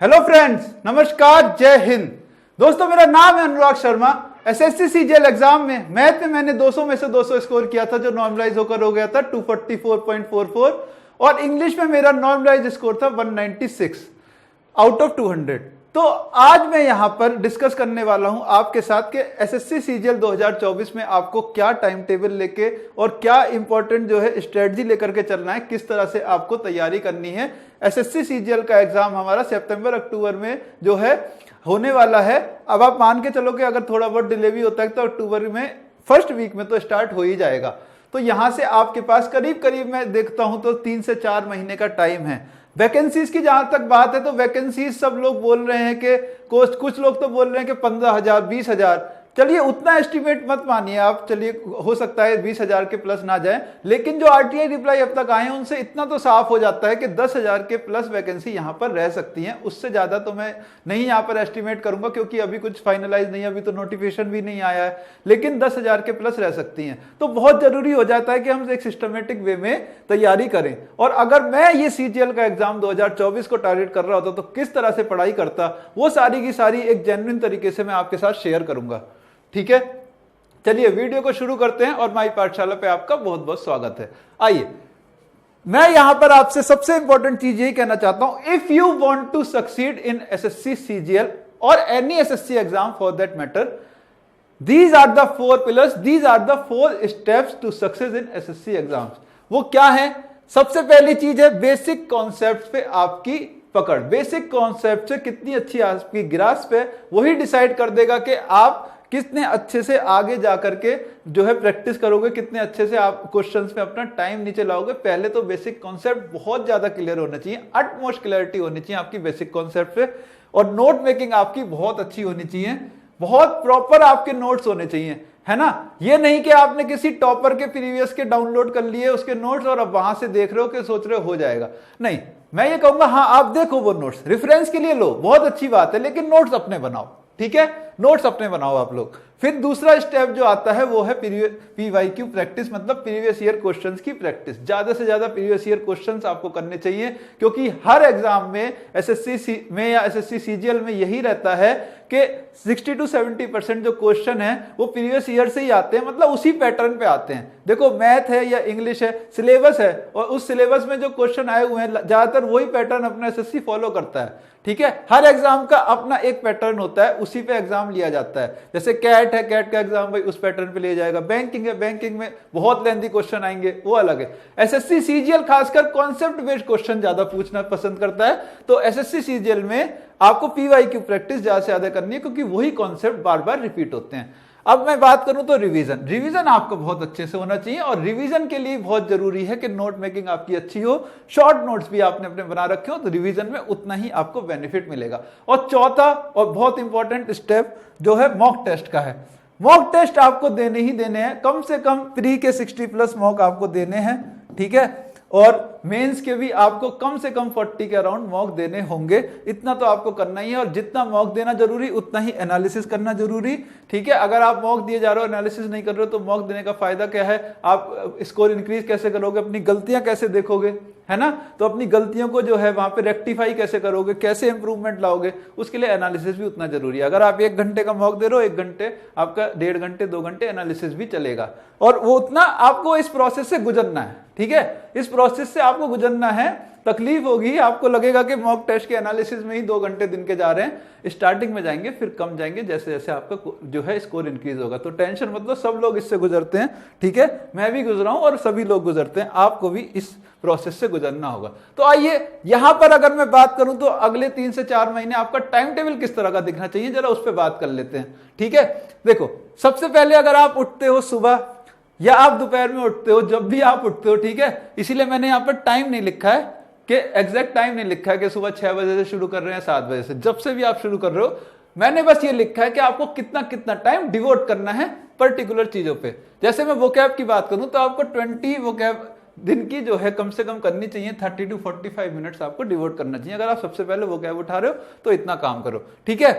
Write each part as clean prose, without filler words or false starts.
Hello friends, नमस्कार, जय हिंद। दोस्तों, मेरा नाम है Anurag Sharma. SSC CGL exam में मैथ में मैंने 200 में से 200 स्कोर किया था, जो नॉर्मलाइज होकर हो गया था 244.44, और इंग्लिश में मेरा नॉर्मलाइज स्कोर था 196 आउट ऑफ 200। तो आज मैं यहां पर डिस्कस करने वाला हूं आपके साथ कि एसएससी सीजीएल 2024 में आपको क्या टाइम टेबल लेके और क्या इंपॉर्टेंट जो है स्ट्रेटजी लेकर के चलना है, किस तरह से आपको तैयारी करनी है। एसएससी सीजीएल का एग्जाम हमारा सितंबर अक्टूबर में जो है होने वाला है। अब आप मान के चलो कि अगर थोड़ा बहुत डिले भी होता है तो अक्टूबर में फर्स्ट वीक में तो स्टार्ट हो ही जाएगा। तो यहां से आपके पास करीब करीब मैं देखता हूं तो 3 से 4 महीने का टाइम है। वैकेंसीज की जहां तक बात है तो वैकेंसीज सब लोग बोल रहे हैं कि कुछ लोग तो बोल रहे हैं कि 15,000 20,000। चलिए, उतना एस्टिमेट मत मानिए आप, चलिए हो सकता है 20,000 के प्लस ना जाए, लेकिन जो आरटीआई रिप्लाई अब तक आए हैं उनसे इतना तो साफ हो जाता है कि 10,000 के प्लस वैकेंसी यहां पर रह सकती हैं। उससे ज्यादा तो मैं नहीं यहां पर एस्टिमेट करूंगा, क्योंकि अभी कुछ फाइनलाइज नहीं है, अभी तो नोटिफिकेशन भी नहीं आया है, लेकिन 10,000 के प्लस रह सकती हैं। तो बहुत जरूरी हो जाता है कि हम एक सिस्टमेटिक वे में तैयारी करें। और अगर मैं ये सीजीएल का एग्जाम 2024 को टारगेट कर रहा होता तो किस तरह से पढ़ाई करता, वो सारी की सारी एक जेन्युइन तरीके से मैं आपके साथ शेयर करूंगा। ठीक है, चलिए वीडियो को शुरू करते हैं और माई पाठशाला पे आपका बहुत बहुत स्वागत है। आइए, मैं यहां पर आपसे सबसे इंपॉर्टेंट चीज यही कहना चाहता हूं, if you want to succeed in SSC CGL और any SSC exam for that matter, these are the 4 pillars, these are the 4 steps to success in SSC exams. वो क्या है? सबसे पहली चीज है बेसिक कॉन्सेप्ट पे आपकी पकड़। बेसिक कॉन्सेप्ट से कितनी अच्छी आपकी ग्रास्प है, वही डिसाइड कर देगा कि आप कितने अच्छे से आगे जाकर के जो है प्रैक्टिस करोगे, कितने अच्छे से आप क्वेश्चंस में अपना टाइम नीचे लाओगे। पहले तो बेसिक कॉन्सेप्ट बहुत ज्यादा क्लियर होना चाहिए, अटमोस्ट क्लैरिटी होनी चाहिए आपकी बेसिक कॉन्सेप्ट पे, और नोट मेकिंग आपकी बहुत अच्छी होनी चाहिए, बहुत प्रॉपर आपके नोट्स होने चाहिए, है ना। ये नहीं कि आपने किसी टॉपर के प्रीवियस के डाउनलोड कर लिए उसके नोट्स और अब वहां से देख रहे हो कि सोच रहे हो जाएगा। नहीं, मैं ये कहूंगा हाँ आप देखो वो नोट्स, रेफरेंस के लिए लो, बहुत अच्छी बात है, लेकिन नोट्स अपने बनाओ। ठीक है, नोट्स अपने बनाओ आप लोग। फिर दूसरा स्टेप जो आता है वो है पीवाईक्यू प्रैक्टिस, मतलब प्रीवियस ईयर क्वेश्चंस की प्रैक्टिस। ज्यादा से ज्यादा प्रीवियस ईयर क्वेश्चंस आपको करने चाहिए, क्योंकि हर एग्जाम में एसएससी में या एसएससी सीजीएल में यही रहता है कि 60 to 70% जो क्वेश्चन है वो प्रीवियस ईयर से ही आते हैं, मतलब उसी पैटर्न पे आते हैं। देखो, मैथ है या इंग्लिश है, सिलेबस है, और उस सिलेबस में जो क्वेश्चन आए हुए हैं ज्यादातर वही पैटर्न अपना एसएससी फॉलो करता है। ठीक है, हर एग्जाम का अपना एक पैटर्न होता है, उसी पे एग्जाम लिया जाता है। जैसे कैट है, कैट का एग्जाम भाई उस पैटर्न पे लिया जाएगा। बैंकिंग है, बैंकिंग में बहुत लेंथी क्वेश्चन आएंगे, वो अलग है। एसएससी सीजीएल खासकर कॉन्सेप्ट बेस्ड क्वेश्चन ज्यादा पूछना पसंद करता है, तो एसएससी सीजीएल में आपको पीवाईक्यू प्रैक्टिस ज्यादा से ज्यादा करनी है, क्योंकि वही कॉन्सेप्ट बार बार रिपीट होते हैं। अब मैं बात करूं तो रिवीजन आपको बहुत अच्छे से होना चाहिए, और रिवीजन के लिए बहुत जरूरी है कि नोट मेकिंग आपकी अच्छी हो, शॉर्ट नोट्स भी आपने अपने बना रखे हो, तो रिवीजन में उतना ही आपको बेनिफिट मिलेगा। और चौथा और बहुत इंपॉर्टेंट स्टेप जो है मॉक टेस्ट का है। मॉक टेस्ट आपको देने ही देने हैं, कम से कम प्री के 60+ मॉक आपको देने हैं। ठीक है, और मेंस के भी आपको कम से कम 40 के अराउंड मॉक देने होंगे। इतना तो आपको करना ही है, और जितना मॉक देना जरूरी उतना ही एनालिसिस करना जरूरी। ठीक है, अगर आप मॉक दिए जा रहे हो, एनालिसिस नहीं कर रहे हो, तो मॉक देने का फायदा क्या है? आप स्कोर इंक्रीज कैसे करोगे, अपनी गलतियां कैसे देखोगे, है ना। तो अपनी गलतियों को जो है वहां पे रेक्टिफाई कैसे करोगे, कैसे इंप्रूवमेंट लाओगे, उसके लिए एनालिसिस भी उतना जरूरी है। अगर आप 1 घंटे का मॉक दे रहे हो, 1 घंटे आपका 1.5 घंटे 2 घंटे एनालिसिस भी चलेगा, और वो उतना आपको इस प्रोसेस से गुजरना है। ठीक है, इस प्रोसेस से आपको गुजरना है। तकलीफ होगी, आपको लगेगा कि मॉक टेस्ट के एनालिसिस में ही 2 घंटे दिन के जा रहे हैं। स्टार्टिंग में जाएंगे, फिर कम जाएंगे, जैसे जैसे आपका जो है स्कोर इंक्रीज होगा। तो टेंशन मतलब सब लोग इससे गुजरते हैं। ठीक है, मैं भी गुजरा हूं और सभी लोग गुजरते हैं, आपको भी इस प्रोसेस से गुजरना होगा। तो आइए, यहां पर अगर मैं बात करूं तो अगले 3 से 4 महीने आपका टाइम टेबल किस तरह का दिखना चाहिए, जरा उस पर बात कर लेते हैं। ठीक है, देखो, सबसे पहले अगर आप उठते हो सुबह या आप दोपहर में उठते हो, जब भी आप उठते हो, ठीक है, इसीलिए मैंने यहाँ पर टाइम नहीं लिखा है कि एग्जैक्ट टाइम नहीं लिखा है कि सुबह 6 बजे से शुरू कर रहे हैं 7 बजे से, जब से भी आप शुरू कर रहे हो। मैंने बस ये लिखा है कि आपको कितना कितना टाइम डिवोट करना है पर्टिकुलर चीजों पे। जैसे मैं वोकैब की बात करूं तो आपको 20 वोकैब दिन की जो है कम से कम करनी चाहिए, 30 to 45 मिनट्स आपको डिवोट करना चाहिए। अगर आप सबसे पहले वोकैब उठा रहे हो तो इतना काम करो। ठीक है,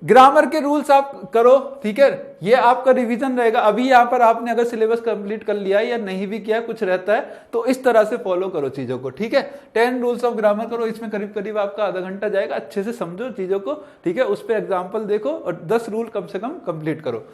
ग्रामर के रूल्स आप करो, ठीक है, ये आपका रिवीजन रहेगा। अभी यहाँ पर आपने अगर सिलेबस कंप्लीट कर लिया है या नहीं भी किया कुछ रहता है तो इस तरह से फॉलो करो चीजों को, ठीक है। 10 रूल्स ऑफ ग्रामर करो, इसमें करीब करीब आपका आधा घंटा जाएगा, अच्छे से समझो चीजों को, ठीक है, उस पर एग्जाम्पल देखो और 10 रूल कम से कम कंप्लीट करो।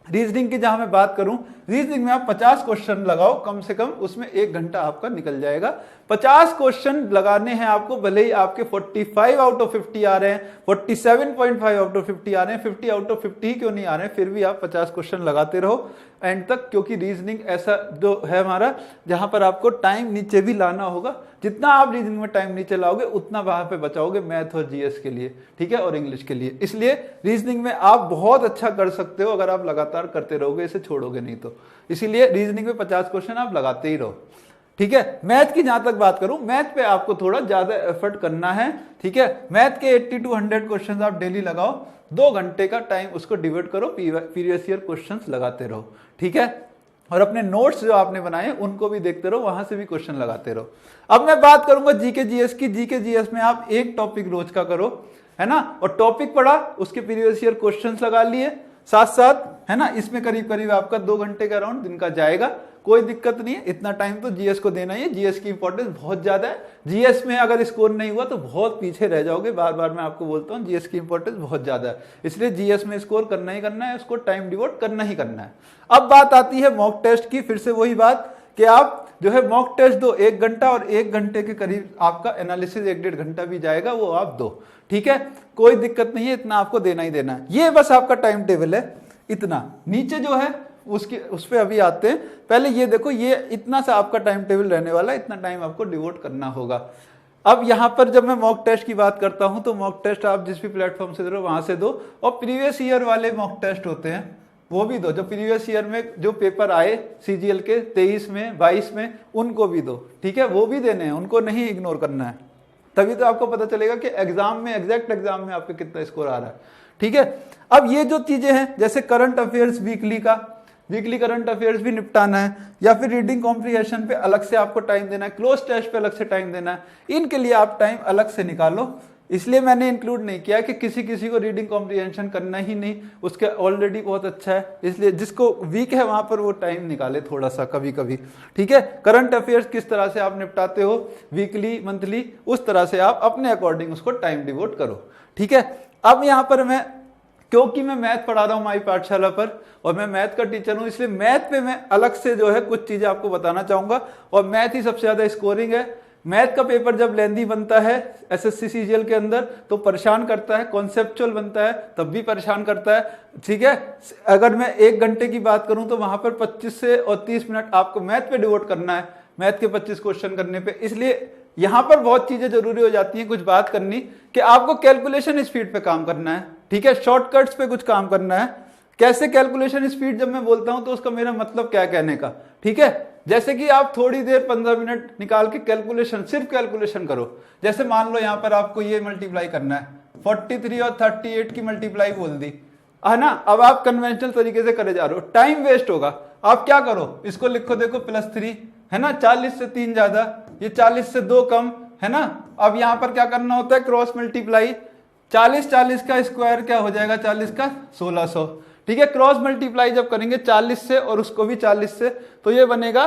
रीजनिंग की जहां मैं बात करूं, रीजनिंग में आप 50 क्वेश्चन लगाओ कम से कम, उसमें 1 घंटा आपका निकल जाएगा। 50 क्वेश्चन लगाने हैं आपको, भले ही आपके 45 आउट ऑफ 50 आ रहे हैं, 47.5 आउट ऑफ 50 आ रहे हैं, 50 आउट ऑफ 50 क्यों नहीं आ रहे हैं, फिर भी आप 50 क्वेश्चन लगाते रहो एंड तक, क्योंकि रीजनिंग ऐसा जो है हमारा जहां पर आपको टाइम नीचे भी लाना होगा। जितना आप रीजनिंग में टाइम नीचे लाओगे उतना वहां पे बचाओगे मैथ और जीएस के लिए, ठीक है, और इंग्लिश के लिए। इसलिए रीजनिंग में आप बहुत अच्छा कर सकते हो अगर आप लगातार करते रहोगे, इसे छोड़ोगे नहीं तो। इसीलिए रीजनिंग में 50 क्वेश्चन आप लगाते ही रहो, ठीक है। मैथ की जहां तक बात करूं, मैथ पे आपको थोड़ा ज्यादा एफर्ट करना है, ठीक है। मैथ के 80 to 100 क्वेश्चन आप डेली लगाओ, 2 घंटे का टाइम उसको डिवाइड करो, प्रीवियस ईयर क्वेश्चन लगाते रहो, ठीक है। और अपने नोट्स जो आपने बनाए उनको भी देखते रहो, वहां से भी क्वेश्चन लगाते रहो। अब मैं बात करूंगा जीके जीएस की। जीके जीएस में आप एक टॉपिक रोज का करो, है ना, और टॉपिक पढ़ा, उसके प्रीवियस ईयर क्वेश्चंस लगा लिए साथ साथ, है ना। इसमें करीब करीब आपका 2 घंटे का अराउंड दिन का जाएगा, कोई दिक्कत नहीं है, इतना टाइम तो जीएस को देना ही है। जीएस की इंपॉर्टेंस बहुत ज्यादा है, जीएस में अगर स्कोर नहीं हुआ तो बहुत पीछे रह जाओगे। बार बार मैं आपको बोलता हूँ जीएस की इंपॉर्टेंस बहुत ज्यादा है, इसलिए जीएस में स्कोर करना ही करना है, उसको टाइम डिवोट करना ही करना है। अब बात आती है मॉक टेस्ट की, फिर से वही बात कि आप जो है मॉक टेस्ट दो, 1 घंटा और 1 घंटे के करीब आपका एनालिसिस 1-1.5 घंटा भी जाएगा, वो आप दो, ठीक है, कोई दिक्कत नहीं है, इतना आपको देना ही देना है। ये बस आपका टाइम टेबल है, इतना। नीचे जो है उसके उस पर अभी आते हैं, पहले ये देखो, ये इतना सा आपका टाइम टेबल रहने वाला है, इतना टाइम आपको डिवोट करना होगा। अब यहां पर जब मैं मॉक टेस्ट की बात करता हूं तो मॉक टेस्ट आप जिस भी प्लेटफॉर्म से दे रहे हो वहां से दो, और प्रीवियस ईयर वाले मॉक टेस्ट होते हैं वो भी दो, जो प्रीवियस ईयर में जो पेपर आए सीजीएल के 23 में 22 में उनको भी दो, ठीक है, वो भी देने हैं, उनको नहीं इग्नोर करना है। तभी तो आपको पता चलेगा कि एग्जाम में, एग्जैक्ट एग्जाम में आपके कितना स्कोर आ रहा है, ठीक है। अब ये जो चीजें हैं जैसे current affairs weekly current affairs भी निपटाना है, या फिर रीडिंग कॉम्प्रिहेंशन पे अलग से आपको टाइम देना है, क्लोज टेस्ट पे अलग से टाइम देना है, इनके लिए आप टाइम अलग से निकालो। इसलिए मैंने इंक्लूड नहीं किया कि किसी को रीडिंग कॉम्प्रिहेंशन करना ही नहीं, उसके ऑलरेडी बहुत अच्छा है, इसलिए जिसको वीक है वहां पर वो टाइम निकाले थोड़ा सा कभी कभी, ठीक है। करंट अफेयर्स किस तरह से आप निपटाते हो वीकली मंथली, उस तरह से आप अपने अकॉर्डिंग उसको टाइम डिवोट करो, ठीक है। अब यहां पर मैं, क्योंकि मैं मैथ पढ़ा रहा हूं हमारी पाठशाला पर और मैं मैथ का टीचर हूं, इसलिए मैथ पे मैं अलग से जो है कुछ चीजें आपको बताना चाहूंगा, और मैथ ही सबसे ज्यादा स्कोरिंग है। मैथ का पेपर जब लेंदी बनता है एसएससी सीजीएल के अंदर तो परेशान करता है, कॉन्सेप्चुअल बनता है तब भी परेशान करता है, ठीक है। अगर मैं 1 घंटे की बात करूं तो वहां पर 25 से और 30 मिनट आपको मैथ पे डिवोट करना है, मैथ के 25 क्वेश्चन करने पे। इसलिए यहां पर बहुत चीजें जरूरी हो जाती हैं कुछ बात करनी, कि आपको कैलकुलेशन स्पीड पे काम करना है, ठीक है, शॉर्टकट्स पे कुछ काम करना है। कैसे कैलकुलेशन स्पीड जब मैं बोलता हूं तो उसका मेरा मतलब क्या कहने का, ठीक है। जैसे कि आप थोड़ी देर 15 मिनट निकाल के कैलकुलेशन, सिर्फ कैलकुलेशन करो। जैसे मान लो यहां पर आपको ये मल्टीप्लाई करना है, 43 और 38 की मल्टीप्लाई बोल दी, है ना। अब आप कन्वेंशनल तरीके से करे जा रहे हो, टाइम वेस्ट होगा। आप क्या करो, इसको लिखो, देखो +3, है ना, 40 से 3 ज्यादा, ये 40 से 2 कम, है ना। अब यहां पर क्या करना होता है, क्रॉस मल्टीप्लाई, 40 का स्क्वायर क्या हो जाएगा, 40 का 1600, ठीक है। क्रॉस मल्टीप्लाई जब करेंगे 40 से और उसको भी 40 से, तो ये बनेगा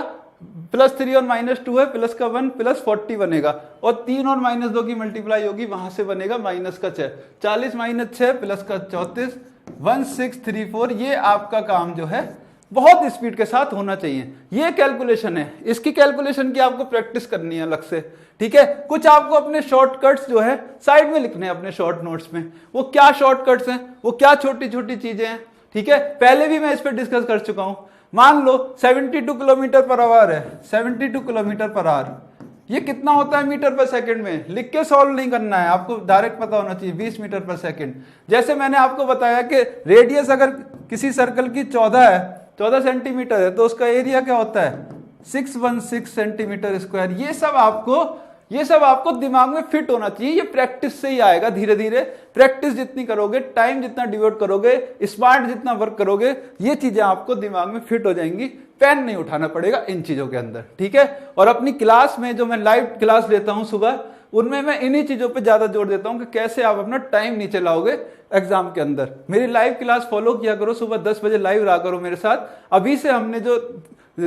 +3 और -2 है, प्लस का 1 +40 बनेगा, और 3 और -2 की मल्टीप्लाई होगी, वहां से बनेगा -6, 40 - 6 प्लस का 34, 1634। ये आपका काम जो है बहुत स्पीड के साथ होना चाहिए। ये कैलकुलेशन है, इसकी कैलकुलेशन की आपको प्रैक्टिस करनी है अलग से, ठीक है। कुछ आपको अपने शॉर्टकट्स जो है साइड में लिखने हैं अपने शॉर्ट नोट्स में, वो क्या शॉर्टकट्स हैं, वो क्या छोटी छोटी चीजें हैं, ठीक है। पहले भी मैं इस पर डिस्कस कर चुका हूं। मान लो 72 किलोमीटर पर आवर है, 72 किलोमीटर पर आवर, ये कितना होता है मीटर पर सेकंड में, लिख के सॉल्व नहीं करना है, आपको डायरेक्ट पता होना चाहिए, 20 मीटर पर सेकंड। जैसे मैंने आपको बताया कि रेडियस अगर किसी सर्कल की 14 सेंटीमीटर है तो उसका एरिया क्या होता है, 616 सेंटीमीटर स्क्वायर। ये सब आपको दिमाग में फिट होना चाहिए, ये प्रैक्टिस से ही आएगा धीरे धीरे। प्रैक्टिस जितनी करोगे, टाइम जितना डिवोट करोगे, स्मार्ट जितना वर्क करोगे, ये चीजें आपको दिमाग में फिट हो जाएंगी। पेन नहीं उठाना पड़ेगा इन चीजों के अंदर, ठीक है। और अपनी क्लास में जो मैं लाइव क्लास लेता हूं सुबह, उनमें मैं इन्हीं चीजों पे ज्यादा जोर देता हूं कि कैसे आप अपना टाइम नीचे लाओगे एग्जाम के अंदर। मेरी लाइव क्लास फॉलो किया करो, सुबह 10 बजे लाइव रहा करो मेरे साथ। अभी से हमने जो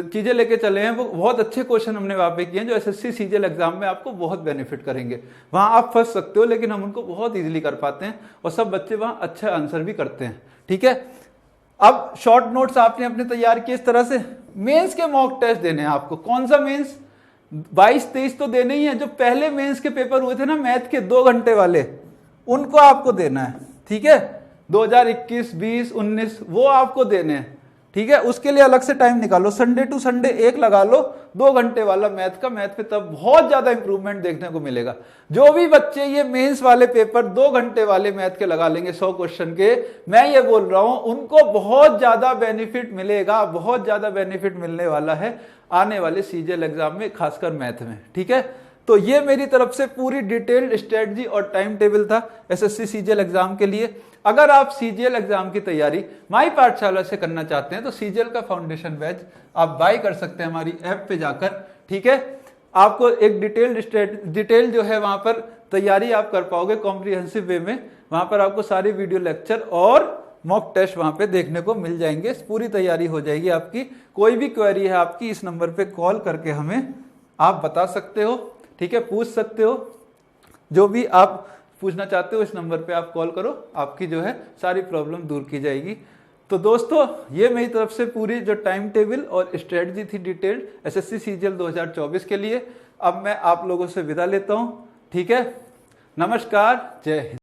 चीजें लेके चले हैं वो बहुत अच्छे क्वेश्चन हमने वहां पे किए हैं जो एसएससी सीजीएल एग्जाम में आपको बहुत बेनिफिट करेंगे। वहां आप फंस सकते हो लेकिन हम उनको बहुत इजीली कर पाते हैं और सब बच्चे वहां अच्छा आंसर भी करते हैं। ठीक है, अब शॉर्ट नोट्स आपने अपने तैयार किए इस तरह से। मेंस के मॉक टेस्ट देने हैं आपको। कौन सा मेंस? 22-23 तो देने ही है। जो पहले मेंस के पेपर हुए थे ना मैथ के 2 घंटे वाले, उनको आपको देना है। ठीक है, 2021, 20, 19 वो आपको देने हैं। ठीक है, उसके लिए अलग से टाइम निकालो, संडे टू संडे एक लगा लो 2 घंटे वाला मैथ का। मैथ पे तब बहुत ज्यादा इंप्रूवमेंट देखने को मिलेगा। जो भी बच्चे ये मेंस वाले पेपर 2 घंटे वाले मैथ के लगा लेंगे 100 क्वेश्चन के, मैं ये बोल रहा हूं उनको बहुत ज्यादा बेनिफिट मिलेगा, बहुत ज्यादा बेनिफिट मिलने वाला है आने वाले सीजीएल एग्जाम में, खासकर मैथ में। ठीक है, तो ये मेरी तरफ से पूरी डिटेल्ड स्ट्रेटजी और टाइम टेबल था एसएससी सीजीएल एग्जाम के लिए। अगर आप सीजीएल एग्जाम की तैयारी माई पाठशाला से करना चाहते हैं तो सीजीएल का फाउंडेशन बैच आप बाय कर सकते हैं हमारी ऐप पे जाकर। ठीक है, आपको एक डिटेल जो है वहां पर तैयारी आप कर पाओगे कॉम्प्रिहेंसिव वे में। वहां पर आपको सारी वीडियो लेक्चर और मॉक टेस्ट वहां पे देखने को मिल जाएंगे। पूरी तैयारी हो जाएगी आपकी। कोई भी क्वेरी है आपकी, इस नंबर पे कॉल करके हमें आप बता सकते हो। ठीक है, पूछ सकते हो, जो भी आप पूछना चाहते हो इस नंबर पे आप कॉल करो, आपकी जो है सारी प्रॉब्लम दूर की जाएगी। तो दोस्तों, ये मेरी तरफ से पूरी जो टाइम टेबल और स्ट्रेटजी थी डिटेल्ड एसएससी सीजीएल 2024 के लिए। अब मैं आप लोगों से विदा लेता हूं। ठीक है, नमस्कार, जय हिंद।